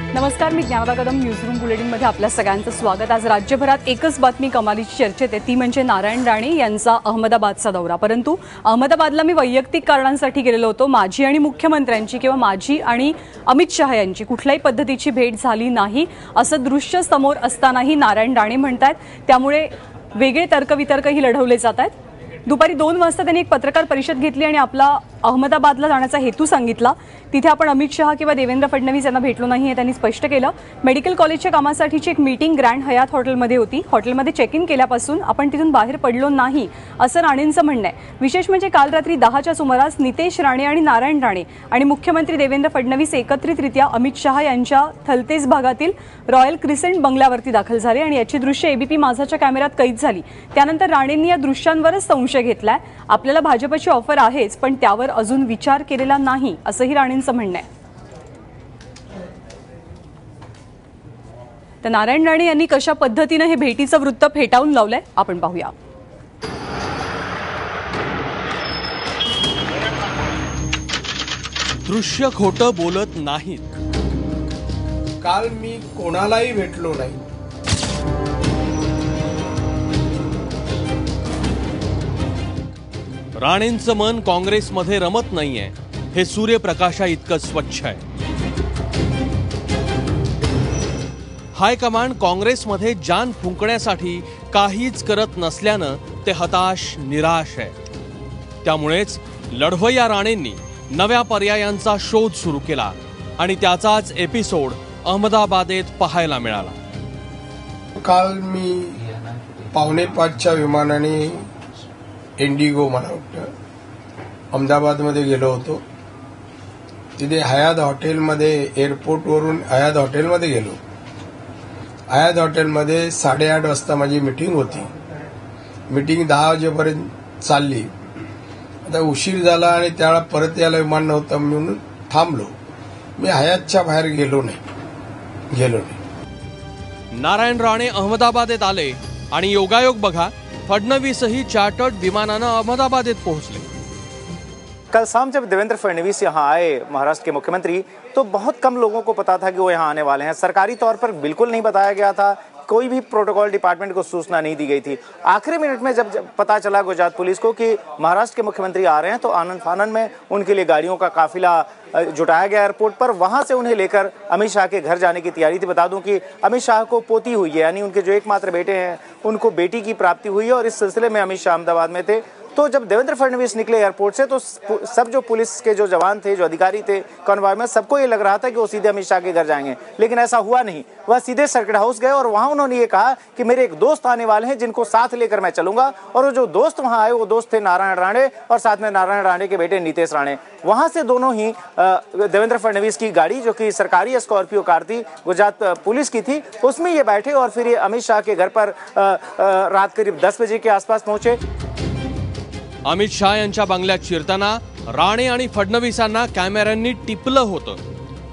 नमस्कार, मी ज्ञानदा कदम न्यूजरूम बुलेटिनमध्ये आपल्या सगळ्यांचं स्वागत। आज राज्यभरात एकच बातमी कमालीची चर्चेत आहे, ती म्हणजे नारायण राणे यांचा अहमदाबादचा दौरा। परंतु अहमदाबादला मी वैयक्तिक कारणांसाठी गेलेलो होतो। माझी आणि मुख्यमंत्र्यांची किंवा माझी आणि अमित शहा यांची कुठल्याही पद्धतीची भेट झाली नाही असं दृश्य समोर असतानाही नारायण राणे म्हणतात। त्यामुळे वेगळे तर्कवितर्कही लढवले जात आहेत। दुपारी 2 वाजता त्यांनी एक पत्रकार परिषद घेतली आणि आपला अहमदाबादला जाण्याचा हेतू सांगितला। तिथे आपण अमित शहा किंवा देवेंद्र फडणवीस यांना भेटलो नाही हे त्यांनी स्पष्ट केलं। मेडिकल कॉलेजच्या कामासाठीची एक मीटिंग ग्रँड हयात हॉटेलमध्ये होती। हॉटेलमध्ये चेक इन केल्यापासून आपण तिथून बाहेर पडलो नाही असं राणेंचं म्हणणं आहे। विशेष म्हणजे काल रात्री 10च्या सुमारास नितेश राणे आणि नारायण राणे आणि मुख्यमंत्री देवेंद्र फडणवीस एकत्रितरित्या अमित शहा यांच्या थलतेज भागातील रॉयल क्रिसेंट बंगल्यावरती दाखल झाले आणि याची दृश्य एबीपी माझाच्या कॅमेऱ्यात कैद झाली। त्यानंतर राणेंनी या दृश्यांवरच संशय घेतलाय। आपल्याला भाजपची ऑफर आहेच, पण त्यावर अजून विचार केलेला नाही असंही राणेंचं म्हणणं आहे। तर नारायण राणे यांनी कशा पद्धतीने हे भेटीचं वृत्त फेटाळून लावलंय आपण पाहूया। दृश्य खोटं बोलत नाहीत। काल मी कोणालाही भेटलो नाही। राणेंचं मन काँग्रेसमध्ये रमत नाहीये हे सूर्यप्रकाशा इतकं स्वच्छ आहे। हायकमांड काँग्रेसमध्ये जान फुंकण्यासाठी काहीच करत नसल्यानं ते हताश निराश आहे। त्यामुळेच लढवय्या राणेंनी नव्या पर्यायांचा शोध सुरू केला आणि त्याचाच एपिसोड अहमदाबादेत पाहायला मिळाला। काल मी 4:45च्या विमानाने इंडिगो मला वाटतं अहमदाबादमध्ये गेलो होतो। तिथे हयात हॉटेलमध्ये एअरपोर्टवरून हयात हॉटेलमध्ये गेलो। हयात हॉटेलमध्ये 8:30 वाजता माझी मीटिंग होती। मीटिंग 10 वाजेपर्यंत चालली। आता उशीर झाला आणि त्यावेळेला परत यायला विमान नव्हतं म्हणून थांबलो। मी हयातच्या बाहेर गेलो नाही। नारायण राणे अहमदाबादेत आले आणि योगायोग बघा, फडणवीसही चार्टर्ड विमानानं अहमदाबादेत पहुंचले। कल शाम जब देवेंद्र फडणवीस यहाँ आए, महाराष्ट्र के मुख्यमंत्री, तो बहुत कम लोगों को पता था कि वो यहाँ आने वाले हैं। सरकारी तौर पर बिल्कुल नहीं बताया गया था, कोई भी प्रोटोकॉल डिपार्टमेंट को सूचना नहीं दी गई थी। आखिरी मिनट में जब पता चला गुजरात पुलिस को कि महाराष्ट्र के मुख्यमंत्री आ रहे हैं, तो आनंद फानन में उनके लिए गाड़ियों का काफिला जुटाया गया एयरपोर्ट पर। वहां से उन्हें लेकर अमित शाह के घर जाने की तैयारी थी। बता दूं कि अमित शाह को पोती हुई है, यानी उनके जो एकमात्र बेटे हैं उनको बेटी की प्राप्ति हुई है और इस सिलसिले में अमित शाह अहमदाबाद में थे। तो जब देवेंद्र फडणवीस निकले एयरपोर्ट से तो सब जो पुलिस के जो जवान थे, जो अधिकारी थे कॉन्वॉय में, सबको ये लग रहा था कि वो सीधे अमित शाह के घर जाएंगे, लेकिन ऐसा हुआ नहीं। वह सीधे सर्किट हाउस गए और वहां उन्होंने ये कहा कि मेरे एक दोस्त आने वाले हैं जिनको साथ लेकर मैं चलूंगा। और वो जो दोस्त वहां आए वो दोस्त थे नारायण राणे और साथ में नारायण राणे के बेटे नितेश राणे। वहां से दोनों ही देवेंद्र फडणवीस की गाड़ी, जो कि सरकारी स्कॉर्पियो कार थी, गुजरात पुलिस की थी, उसमें ये बैठे और फिर ये अमित शाह के घर पर रात करीब 10 बजे के आसपास पहुंचे। अमित शाह यांच्या बंगल्यात शिरताना राणे आणि फडणवीसांना कॅमेऱ्यांनी टिपलं होतं।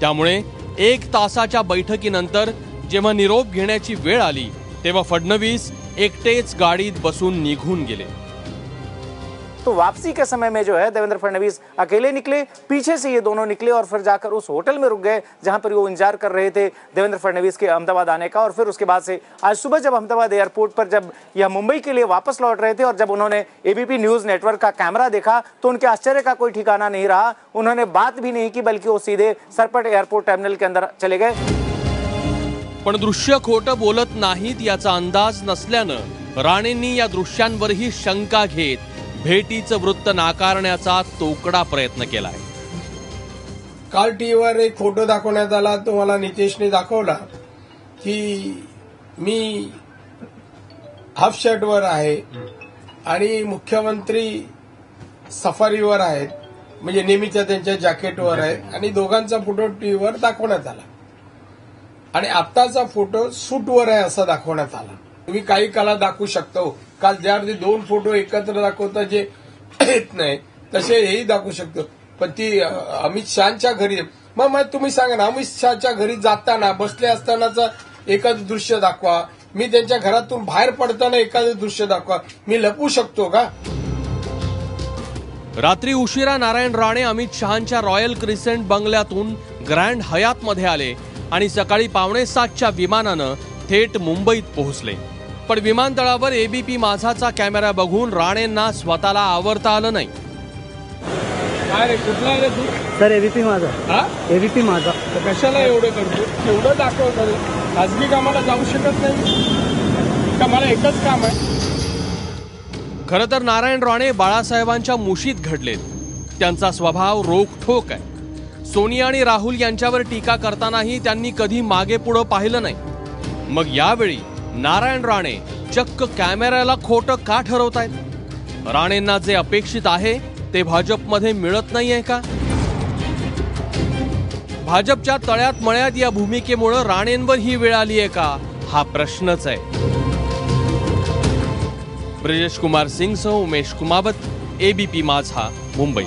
त्यामुळे 1 तासाच्या बैठकीनंतर जेव्हा निरोप घेण्याची वेळ आली तेव्हा फडणवीस एकटेच गाडीत बसून निघून गेले। तो वापसी के समय में जो है देवेंद्र फडणवीस अकेले निकले, पीछे से ये दोनों निकले और फिर जाकर उस होटल में रुक गए जहां पर वो इंतजार कर रहे थे देवेंद्र फडणवीस के अहमदाबाद आने का। और फिर उसके बाद से आज सुबह जब अहमदाबाद एयरपोर्ट पर जब यह मुंबई के लिए वापस लौट रहे थे और जब उन्होंने एबीपी न्यूज नेटवर्क का कैमरा देखा तो उनके आश्चर्य का कोई ठिकाना नहीं रहा। उन्होंने बात भी नहीं की, बल्कि वो सीधे सरपट एयरपोर्ट टर्मिनल के अंदर चले गए। पण दृश्य खोटं बोलत नाहीत याचा अंदाज नसल्यानं राणेंनी या दृश्यांवरही शंका घेत भेटीचं वृत्त नाकारण्याचा तोकडा प्रयत्न केलाय। काल टीव्हीवर एक फोटो दाखवण्यात आला, तो मला नितेशने दाखवला की मी हाफ शर्टवर आहे आणि मुख्यमंत्री सफारीवर आहेत, म्हणजे नेहमीच्या त्यांच्या जॅकेटवर आहेत आणि दोघांचा फोटो टीव्हीवर दाखवण्यात आला आणि आत्ताचा फोटो सूटवर आहे असा दाखवण्यात आला। तुम्ही काही काला दाखवू शकतो, काल ज्यावरती 2 फोटो एकत्र दाखवता जे येत नाही तसे हेही दाखवू शकतो, पण ती अमित शहाच्या घरी, मग तुम्ही सांगा ना, अमित शहाच्या घरी जाताना बसले असतानाचा एखादं दृश्य दाखवा, मी त्यांच्या घरातून बाहेर पडताना एखादं दृश्य दाखवा, मी लपवू शकतो का? रात्री उशिरा नारायण राणे अमित शहांच्या रॉयल क्रिसेंट बंगल्यातून ग्रँड हयातमध्ये आले आणि सकाळी 6:45च्या विमानानं थेट मुंबईत पोहोचले. पण विमानतळावर एबीपी माझाचा कॅमेरा बघून राणेंना स्वतःला आवरता आलं नाही. काय रे, कुठला आहे रे तू? सर एबीपी माझा. हा, एबीपी माझा. तर कशाला एवढं करतो? एवढं दाखवतो. खाजगी कामाला जाऊ शकत नाही का? मला एकच काम आहे. खरं तर नारायण राणे बाळासाहेबांच्या मुशीत घडलेत. त्यांचा स्वभाव रोखठोक आहे. सोनिया आणि राहुल यांच्यावर टीका करतानाही त्यांनी कधी मागे पुढं पाहिलं नाही. मग यावेळी नारायण राणे चक्क कॅमेऱ्याला खोटं का ठरवतायत? राणेंना जे अपेक्षित आहे ते भाजपमध्ये मिळत नाहीये का? भाजपच्या तळ्यात मळ्यात या भूमिकेमुळे राणेंवर ही वेळ आली आहे का, हा प्रश्नच आहे. ब्रिजेश कुमार सिंगसह उमेश कुमावत, एबीपी माझा, मुंबई.